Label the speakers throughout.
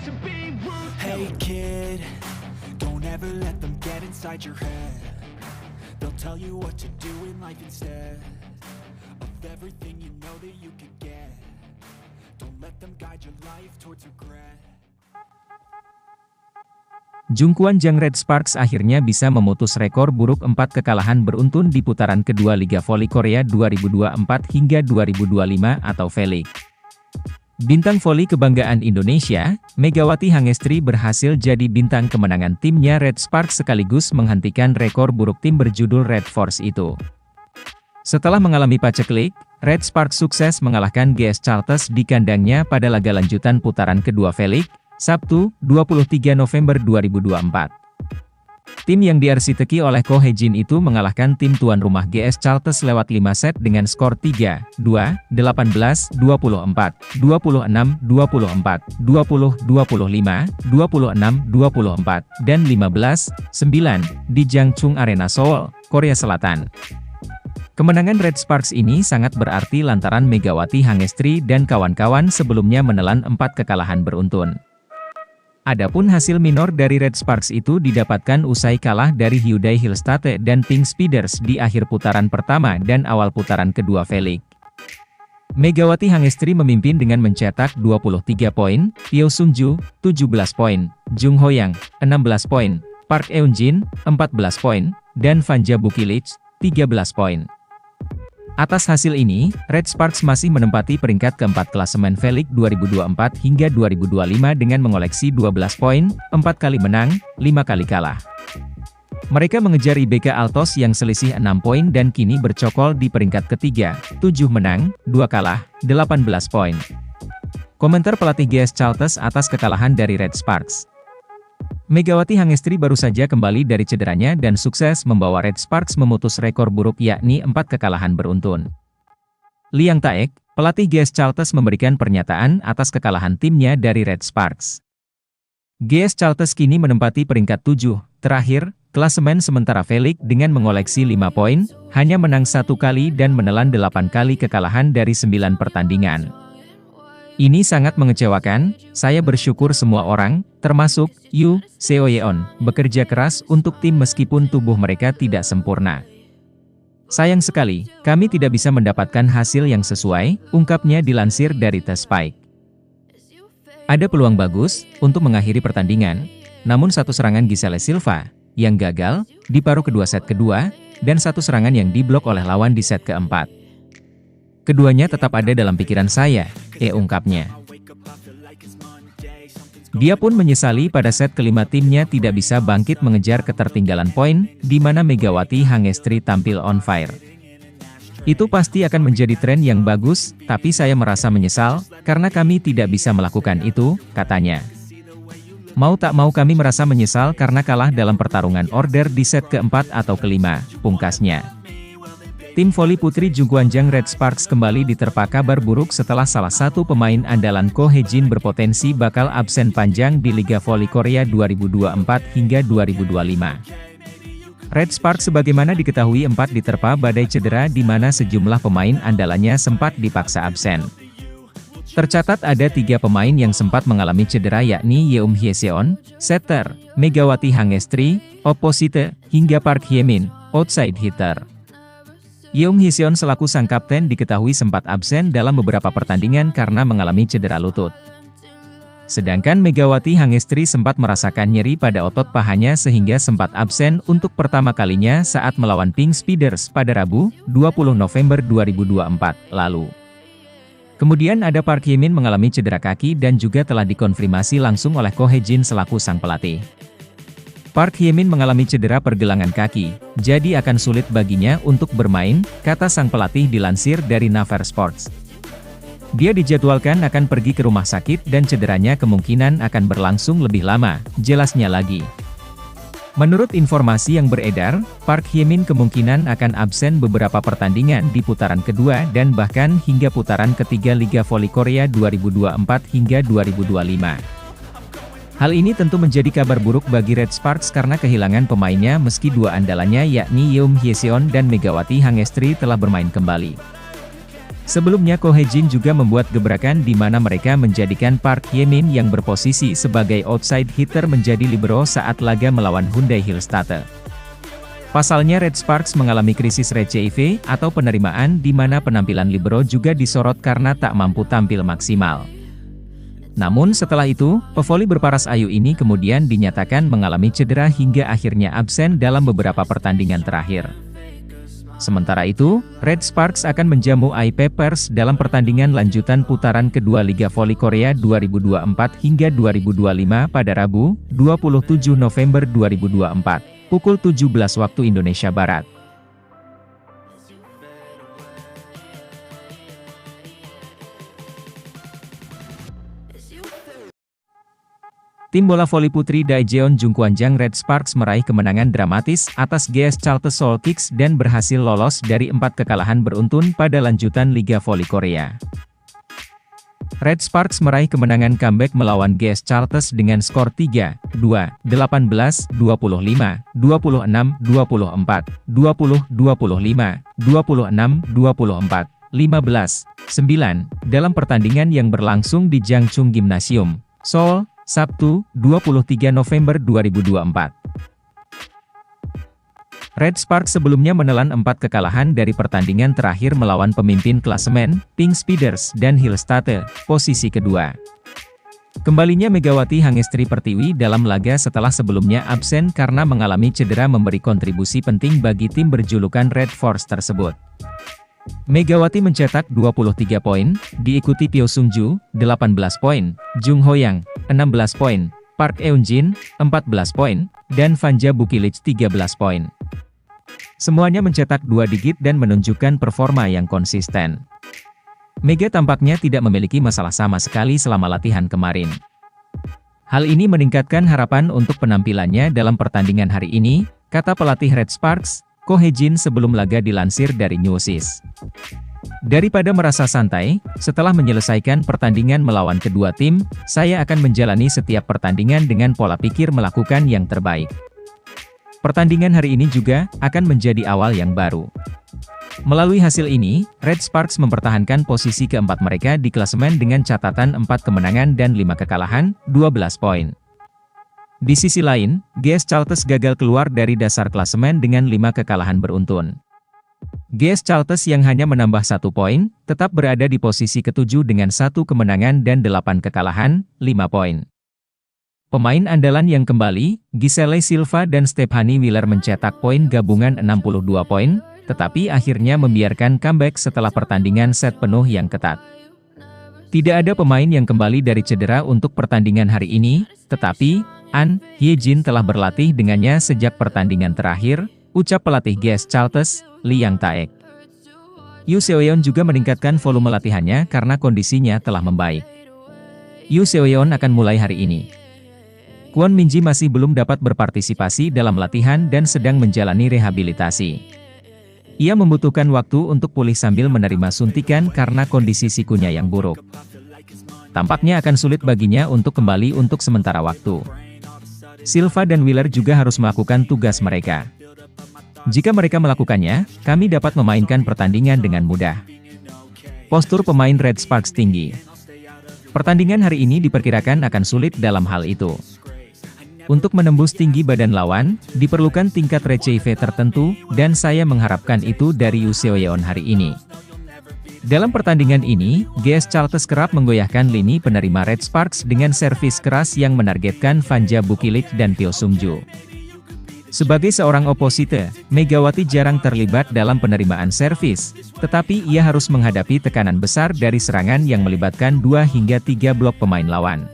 Speaker 1: Hey kid, don't ever let them get inside your head. They'll tell you what to do in life instead of everything you know that you could get. Don't let them guide your life towards regret.
Speaker 2: Jungkwon Jang Red Sparks akhirnya bisa memutus rekor buruk 4 kekalahan beruntun di putaran kedua Liga Voli Korea 2024 hingga 2025 atau V-League. Bintang voli kebanggaan Indonesia, Megawati Hangestri berhasil jadi bintang kemenangan timnya Red Sparks sekaligus menghentikan rekor buruk tim berjudul Red Force itu. Setelah mengalami paceklik, Red Sparks sukses mengalahkan GS Chartes di kandangnya pada laga lanjutan putaran kedua V-League, Sabtu, 23 November 2024. Tim yang diarsiteki oleh Ko Hae-jin itu mengalahkan tim tuan rumah GS Chartes lewat 5 set dengan skor 3-2, 18-24, 26-24, 20-25, 26-24, dan 15-9 di Jangchung Arena Seoul, Korea Selatan. Kemenangan Red Sparks ini sangat berarti lantaran Megawati Hangestri dan kawan-kawan sebelumnya menelan 4 kekalahan beruntun. Adapun hasil minor dari Red Sparks itu didapatkan usai kalah dari Hyundai Hillstate dan Pink Speeders di akhir putaran pertama dan awal putaran kedua V-League. Megawati Hangestri memimpin dengan mencetak 23 poin, Pyo Sung-ju, 17 poin, Jung Ho-yang, 16 poin, Park Eun-jin, 14 poin, dan Vanja Bukilic, 13 poin. Atas hasil ini, Red Sparks masih menempati peringkat keempat klasemen V-League 2024 hingga 2025 dengan mengoleksi 12 poin, 4 kali menang, 5 kali kalah. Mereka mengejar IBK Altos yang selisih 6 poin dan kini bercokol di peringkat ketiga, 7 menang, 2 kalah, 18 poin. Komentar pelatih GS Chartes atas kekalahan dari Red Sparks. Megawati Hangestri baru saja kembali dari cederanya dan sukses membawa Red Sparks memutus rekor buruk yakni 4 kekalahan beruntun. Liang Taek, pelatih GS Chartes memberikan pernyataan atas kekalahan timnya dari Red Sparks. GS Chartes kini menempati peringkat 7, terakhir, klasemen sementara V-League dengan mengoleksi 5 poin, hanya menang 1 kali dan menelan 8 kali kekalahan dari 9 pertandingan. Ini sangat mengecewakan, saya bersyukur semua orang, termasuk Yu Seo-yeon, bekerja keras untuk tim meskipun tubuh mereka tidak sempurna. Sayang sekali, kami tidak bisa mendapatkan hasil yang sesuai, ungkapnya dilansir dari The Spike. Ada peluang bagus untuk mengakhiri pertandingan, namun satu serangan Giselle Silva yang gagal di paruh kedua set kedua, dan satu serangan yang diblok oleh lawan di set keempat. Keduanya tetap ada dalam pikiran saya, ungkapnya. Dia pun menyesali pada set kelima timnya tidak bisa bangkit mengejar ketertinggalan poin, di mana Megawati Hangestri tampil on fire. Itu pasti akan menjadi tren yang bagus, tapi saya merasa menyesal, karena kami tidak bisa melakukan itu, katanya. Mau tak mau kami merasa menyesal karena kalah dalam pertarungan order di set keempat atau kelima, pungkasnya. Tim voli putri Jungkwon Jang Red Sparks kembali diterpa kabar buruk setelah salah satu pemain andalan Ko Hae-jin berpotensi bakal absen panjang di Liga Voli Korea 2024 hingga 2025. Red Sparks sebagaimana diketahui diterpa badai cedera di mana sejumlah pemain andalannya sempat dipaksa absen. Tercatat ada 3 pemain yang sempat mengalami cedera yakni Yeom Hyeseon, setter, Megawati Hangestri, opposite, hingga Park Hye-min, outside hitter. Yeom Hyeseon selaku sang kapten diketahui sempat absen dalam beberapa pertandingan karena mengalami cedera lutut. Sedangkan Megawati Hangestri sempat merasakan nyeri pada otot pahanya sehingga sempat absen untuk pertama kalinya saat melawan Pink Speeders pada Rabu, 20 November 2024 lalu. Kemudian ada Park Hye-min mengalami cedera kaki dan juga telah dikonfirmasi langsung oleh Ko Hae-jin selaku sang pelatih. Park Hye-min mengalami cedera pergelangan kaki, jadi akan sulit baginya untuk bermain, kata sang pelatih dilansir dari Naver Sports. Dia dijadwalkan akan pergi ke rumah sakit dan cederanya kemungkinan akan berlangsung lebih lama, jelasnya lagi. Menurut informasi yang beredar, Park Hye-min kemungkinan akan absen beberapa pertandingan di putaran kedua dan bahkan hingga putaran ketiga Liga Voli Korea 2024 hingga 2025. Hal ini tentu menjadi kabar buruk bagi Red Sparks karena kehilangan pemainnya meski 2 andalannya yakni Yeom Hyeseon dan Megawati Hangestri telah bermain kembali. Sebelumnya Ko Hye-jin juga membuat gebrakan di mana mereka menjadikan Park Hye-min yang berposisi sebagai outside hitter menjadi libero saat laga melawan Hyundai Hillstatte. Pasalnya Red Sparks mengalami krisis RCIV atau penerimaan di mana penampilan libero juga disorot karena tak mampu tampil maksimal. Namun setelah itu, pevoli berparas ayu ini kemudian dinyatakan mengalami cedera hingga akhirnya absen dalam beberapa pertandingan terakhir. Sementara itu, Red Sparks akan menjamu IP Pers dalam pertandingan lanjutan putaran kedua Liga Voli Korea 2024 hingga 2025 pada Rabu, 27 November 2024, pukul 17 waktu Indonesia Barat. Tim bola voli putri Daejeon Jungkwanjang Red Sparks meraih kemenangan dramatis atas GS Chalte Seoul Kicks dan berhasil lolos dari 4 kekalahan beruntun pada lanjutan Liga Voli Korea. Red Sparks meraih kemenangan comeback melawan GS Charles dengan skor 3-2, 18, 25, 26, 24, 20, 25, 26, 24, 15, 9, dalam pertandingan yang berlangsung di Jangchung Gymnasium, Seoul, Sabtu, 23 November 2024. Red Sparks sebelumnya menelan 4 kekalahan dari pertandingan terakhir melawan pemimpin klasemen, Pink Speeders dan Hillstatte, posisi kedua. Kembalinya Megawati Hangestri Pertiwi dalam laga setelah sebelumnya absen karena mengalami cedera memberi kontribusi penting bagi tim berjulukan Red Force tersebut. Megawati mencetak 23 poin, diikuti Pyo Sung-ju, 18 poin, Jung Ho-yang, 16 poin, Park Eun-jin, 14 poin, dan Vanja Bukilic 13 poin. Semuanya mencetak 2 digit dan menunjukkan performa yang konsisten. Mega tampaknya tidak memiliki masalah sama sekali selama latihan kemarin. Hal ini meningkatkan harapan untuk penampilannya dalam pertandingan hari ini, kata pelatih Red Sparks, Ko Hye-jin sebelum laga dilansir dari Newsis. Daripada merasa santai, setelah menyelesaikan pertandingan melawan kedua tim, saya akan menjalani setiap pertandingan dengan pola pikir melakukan yang terbaik. Pertandingan hari ini juga akan menjadi awal yang baru. Melalui hasil ini, Red Sparks mempertahankan posisi keempat mereka di klasemen dengan catatan 4 kemenangan dan 5 kekalahan, 12 poin. Di sisi lain, GS Charles gagal keluar dari dasar klasemen dengan 5 kekalahan beruntun. GS Charles yang hanya menambah 1 poin, tetap berada di posisi ke-7 dengan 1 kemenangan dan 8 kekalahan, 5 poin. Pemain andalan yang kembali, Giselle Silva dan Stephanie Wheeler mencetak poin gabungan 62 poin, tetapi akhirnya membiarkan comeback setelah pertandingan set penuh yang ketat. Tidak ada pemain yang kembali dari cedera untuk pertandingan hari ini, tetapi An Hye-jin telah berlatih dengannya sejak pertandingan terakhir, ucap pelatih GS Charles, Lee Yang Taek. Yoo Seo-yeon juga meningkatkan volume latihannya karena kondisinya telah membaik. Yoo Seo-yeon akan mulai hari ini. Kwon Min-ji masih belum dapat berpartisipasi dalam latihan dan sedang menjalani rehabilitasi. Ia membutuhkan waktu untuk pulih sambil menerima suntikan karena kondisi sikunya yang buruk. Tampaknya akan sulit baginya untuk kembali untuk sementara waktu. Silva dan Wheeler juga harus melakukan tugas mereka. Jika mereka melakukannya, kami dapat memainkan pertandingan dengan mudah. Postur pemain Red Sparks tinggi. Pertandingan hari ini diperkirakan akan sulit dalam hal itu. Untuk menembus tinggi badan lawan, diperlukan tingkat RCIV tertentu, dan saya mengharapkan itu dari Yoo Seo-yeon hari ini. Dalam pertandingan ini, GS Charles kerap menggoyahkan lini penerima Red Sparks dengan servis keras yang menargetkan Vanja Bukilic dan Pyo Sung-ju. Sebagai seorang oposite, Megawati jarang terlibat dalam penerimaan servis, tetapi ia harus menghadapi tekanan besar dari serangan yang melibatkan 2 hingga 3 blok pemain lawan.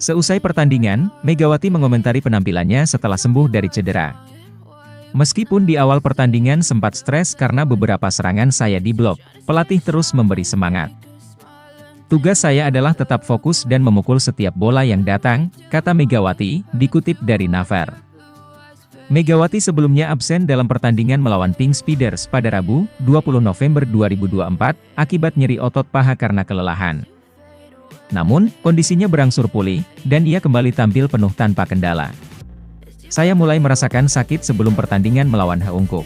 Speaker 2: Seusai pertandingan, Megawati mengomentari penampilannya setelah sembuh dari cedera. Meskipun di awal pertandingan sempat stres karena beberapa serangan saya diblok, pelatih terus memberi semangat. Tugas saya adalah tetap fokus dan memukul setiap bola yang datang, kata Megawati, dikutip dari Naver. Megawati sebelumnya absen dalam pertandingan melawan Pink Speeders pada Rabu, 20 November 2024, akibat nyeri otot paha karena kelelahan. Namun, kondisinya berangsur pulih, dan ia kembali tampil penuh tanpa kendala. Saya mulai merasakan sakit sebelum pertandingan melawan Heungkuk.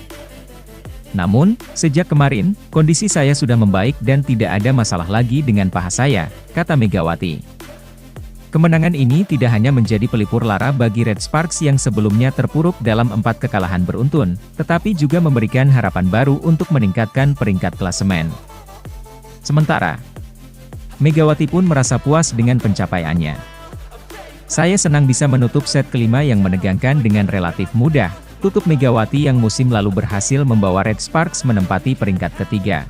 Speaker 2: Namun, sejak kemarin, kondisi saya sudah membaik dan tidak ada masalah lagi dengan paha saya, kata Megawati. Kemenangan ini tidak hanya menjadi pelipur lara bagi Red Sparks yang sebelumnya terpuruk dalam 4 kekalahan beruntun, tetapi juga memberikan harapan baru untuk meningkatkan peringkat klasemen. Sementara, Megawati pun merasa puas dengan pencapaiannya. Saya senang bisa menutup set kelima yang menegangkan dengan relatif mudah, tutup Megawati yang musim lalu berhasil membawa Red Sparks menempati peringkat ketiga.